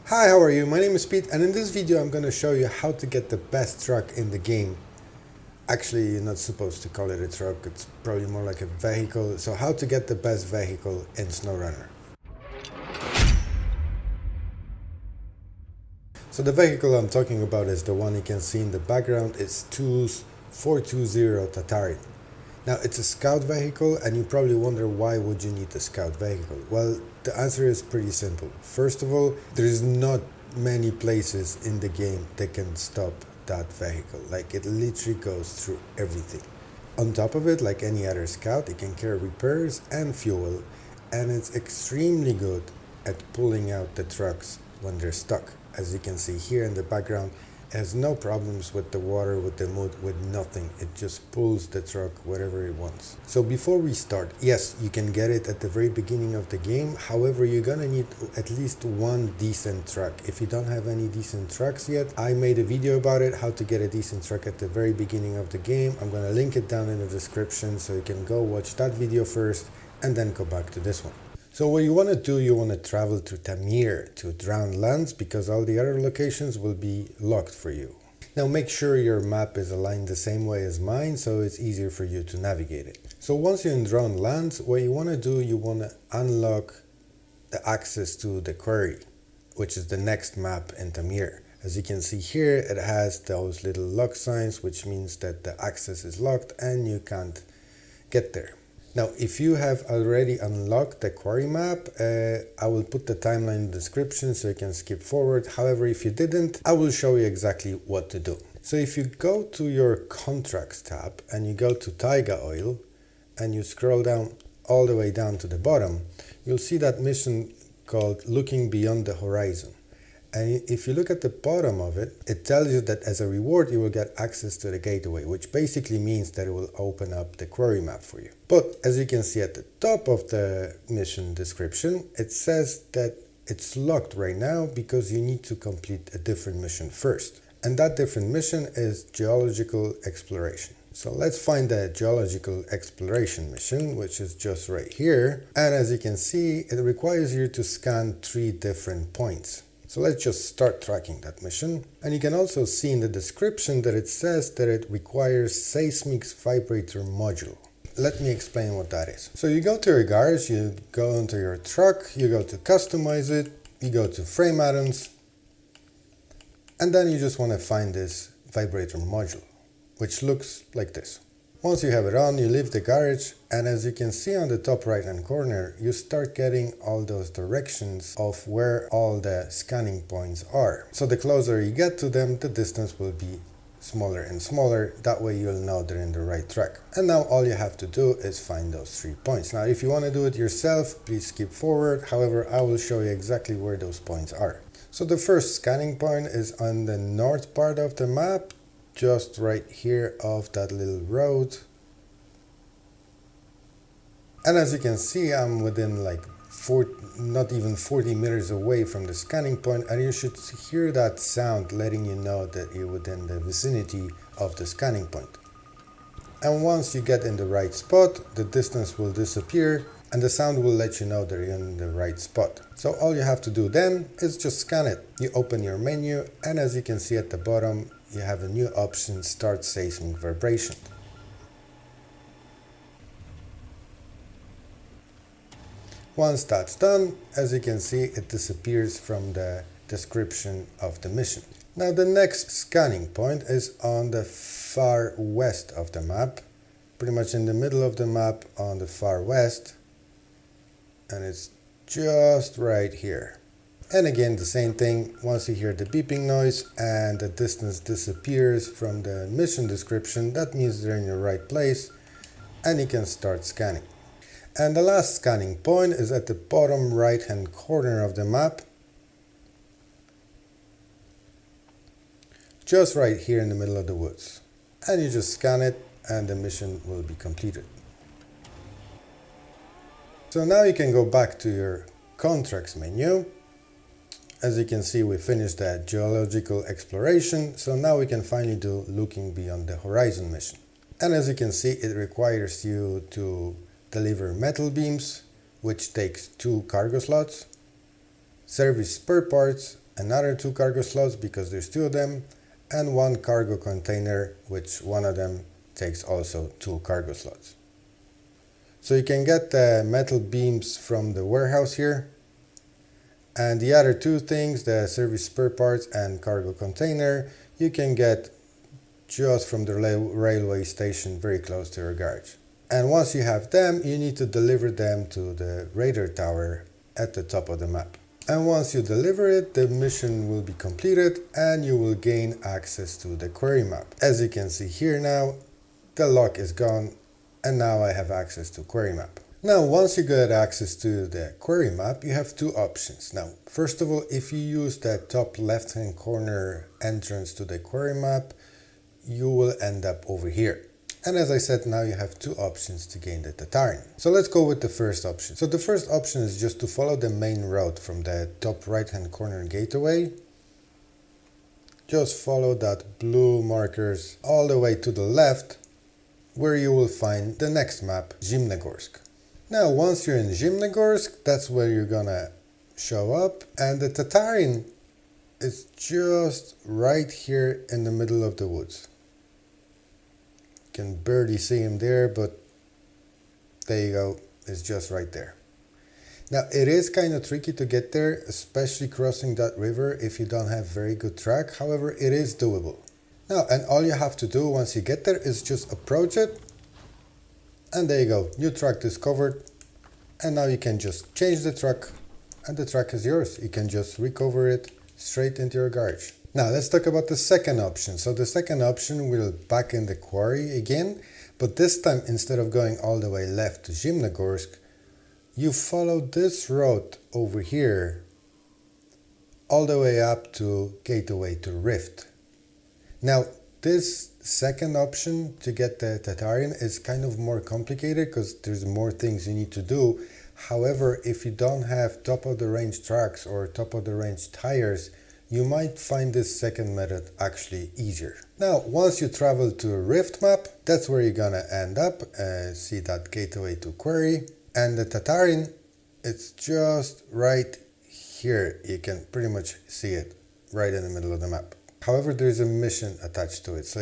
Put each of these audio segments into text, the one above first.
Hi, how are you? My name is Pete, and in this video I'm going to show you how to get the best truck in the game. Actually, you're not supposed to call it a truck, it's probably more like a vehicle. So how to get the best vehicle in Snowrunner. So the vehicle I'm talking about is the one you can see in the background. It's TUZ420 Tatarin. Now it's a scout vehicle, and you probably wonder why would you need a scout vehicle? Well, the answer is pretty simple. First of all, there's not many places in the game that can stop that vehicle. Like, it literally goes through everything. On top of it, like any other scout, it can carry repairs and fuel, and it's extremely good at pulling out the trucks when they're stuck. As you can see here in the background, it has no problems with the water, with the mud, with nothing. It just pulls the truck wherever it wants. So before we start, yes, you can get it at the very beginning of the game. However, you're gonna need at least one decent truck. If you don't have any decent trucks yet, I made a video about it, how to get a decent truck at the very beginning of the game. I'm gonna link it down in the description, so you can go watch that video first and then go back to this one. So what you want to do, you want to travel to Tamir, to Drowned Lands, because all the other locations will be locked for you. Now make sure your map is aligned the same way as mine, so it's easier for you to navigate it. So once you're in Drowned Lands, what you want to do, you want to unlock the access to the Quarry, which is the next map in Tamir. As you can see here, it has those little lock signs, which means that the access is locked and you can't get there. Now, if you have already unlocked the Quarry map, I will put the timeline in the description so you can skip forward. However, if you didn't, I will show you exactly what to do. So if you go to your contracts tab and you go to Taiga Oil and you scroll down all the way down to the bottom, you'll see that mission called Looking Beyond the Horizon. And if you look at the bottom of it, it tells you that as a reward you will get access to the gateway, which basically means that it will open up the Quarry map for you. But as you can see at the top of the mission description, it says that it's locked right now because you need to complete a different mission first. And that different mission is geological exploration. So let's find the geological exploration mission, which is just right here. And as you can see, it requires you to scan 3 different points. So let's just start tracking that mission. And you can also see in the description that it says that it requires seismic vibrator module. Let me explain what that is. So you go to your garage, you go into your truck, you go to customize it, you go to frame add-ons, and then you just want to find this vibrator module, which looks like this. Once you have it on, you leave the garage, and as you can see on the top right hand corner, you start getting all those directions of where all the scanning points are. So the closer you get to them, the distance will be smaller and smaller. That way you'll know they're in the right track. And now all you have to do is find those 3 points. Now if you want to do it yourself, please skip forward. However, I will show you exactly where those points are. So the first scanning point is on the north part of the map, just right here off that little road. And as you can see, I'm within like not even 40 meters away from the scanning point, and you should hear that sound letting you know that you're within the vicinity of the scanning point. And once you get in the right spot, the distance will disappear and the sound will let you know that you're in the right spot. So all you have to do then is just scan it. You open your menu, and as you can see at the bottom, you have a new option, Start Seismic Vibration. Once that's done, as you can see, it disappears from the description of the mission. Now the next scanning point is on the far west of the map, pretty much in the middle of the map on the far west, and it's just right here. And again, the same thing, once you hear the beeping noise and the distance disappears from the mission description, that means they're in the right place and you can start scanning. And the last scanning point is at the bottom right hand corner of the map, just right here in the middle of the woods. And you just scan it and the mission will be completed. So now you can go back to your contracts menu. As you can see, we finished that geological exploration, so now we can finally do Looking Beyond the Horizon mission. And as you can see, it requires you to deliver metal beams, which takes 2 cargo slots, service spare parts, another 2 cargo slots because there's 2 of them, and 1 cargo container, which one of them takes also 2 cargo slots. So you can get the metal beams from the warehouse here, and the other 2 things, the service spare parts and cargo container, you can get just from the railway station very close to your garage. And once you have them, you need to deliver them to the radar tower at the top of the map. And once you deliver it, the mission will be completed and you will gain access to the Quarry map. As you can see here now, the lock is gone and now I have access to Quarry map. Now once you get access to the Quarry map, you have 2 options. Now first of all, if you use the top left hand corner entrance to the Quarry map, you will end up over here. And as I said, now you have 2 options to gain the Tatarin. So let's go with the first option. So the first option is just to follow the main road from the top right hand corner gateway. Just follow that blue markers all the way to the left, where you will find the next map, Zimnegorsk. Now once you're in Zimnegorsk, that's where you're gonna show up, and the Tatarin is just right here in the middle of the woods. Can barely see him there, but there you go, it's just right there. Now it is kind of tricky to get there, especially crossing that river if you don't have very good track. However, it is doable. Now, and all you have to do once you get there is just approach it, and there you go, new track discovered. And now you can just change the track and the track is yours. You can just recover it straight into your garage. Now let's talk about the second option. So the second option will back in the quarry again, but this time instead of going all the way left to Zimnegorsk, you follow this road over here all the way up to Gateway to Rift. Now this second option to get the Tatarin is kind of more complicated because there's more things you need to do. However, if you don't have top of the range tracks or top of the range tires, you might find this second method actually easier. Now, once you travel to a Rift map, that's where you're gonna end up. See that gateway to Quarry. And the Tatarin, it's just right here. You can pretty much see it right in the middle of the map. However, there's a mission attached to it. So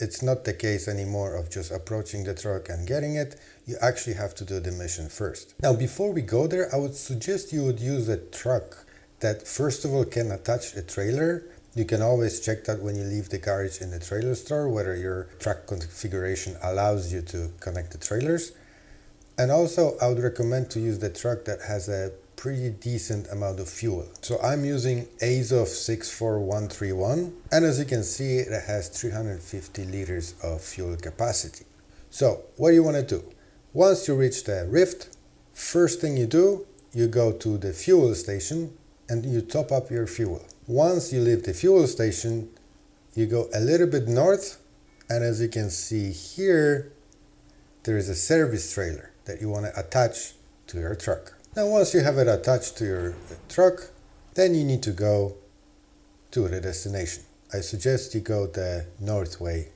it's not the case anymore of just approaching the truck and getting it. You actually have to do the mission first. Now, before we go there, I would suggest you would use a truck that first of all can attach a trailer. You can always check that when you leave the garage in the trailer store, whether your truck configuration allows you to connect the trailers. And also I would recommend to use the truck that has a pretty decent amount of fuel. So I'm using Azov 64131, and as you can see, it has 350 liters of fuel capacity. So what do you want to do? Once you reach the Rift, first thing you do, you go to the fuel station and you top up your fuel. Once you leave the fuel station, you go a little bit north, and as you can see here, there is a service trailer that you want to attach to your truck. Now once you have it attached to your truck, then you need to go to the destination. I suggest you go the north way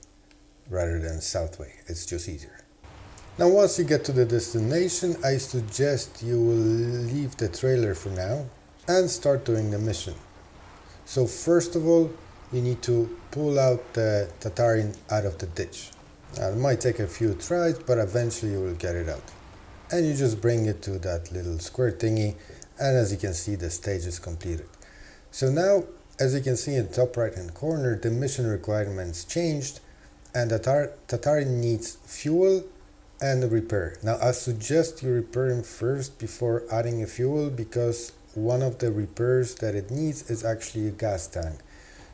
rather than south way, it's just easier. Now once you get to the destination, I suggest you will leave the trailer for now and start doing the mission. So first of all, you need to pull out the Tatarin out of the ditch. Now, it might take a few tries, but eventually you will get it out. And you just bring it to that little square thingy, and as you can see, the stage is completed. So now, as you can see in the top right hand corner, the mission requirements changed, and the Tatarin needs fuel and a repair. Now I suggest you repair him first before adding a fuel, because one of the repairs that it needs is actually a gas tank.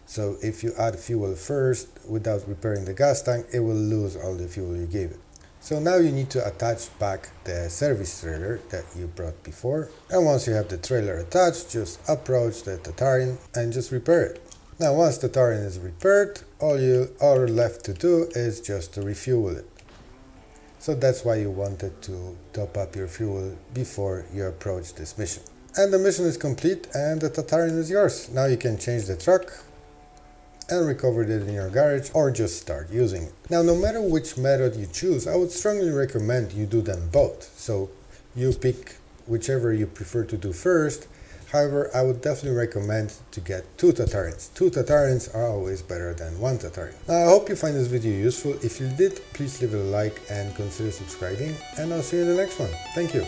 So if you add fuel first without repairing the gas tank, it will lose all the fuel you gave it. So now you need to attach back the service trailer that you brought before. And once you have the trailer attached, just approach the Tatarin and just repair it. Now once the Tatarin is repaired, all left to do is just to refuel it. So that's why you wanted to top up your fuel before you approach this mission. And the mission is complete and the Tatarin is yours. Now you can change the truck and recover it in your garage, or just start using it. Now no matter which method you choose, I would strongly recommend you do them both. So you pick whichever you prefer to do first. However, I would definitely recommend to get 2 Tatarins. 2 Tatarins are always better than 1 Tatarin. Now, I hope you find this video useful. If you did, please leave it a like and consider subscribing, and I'll see you in the next one. Thank you.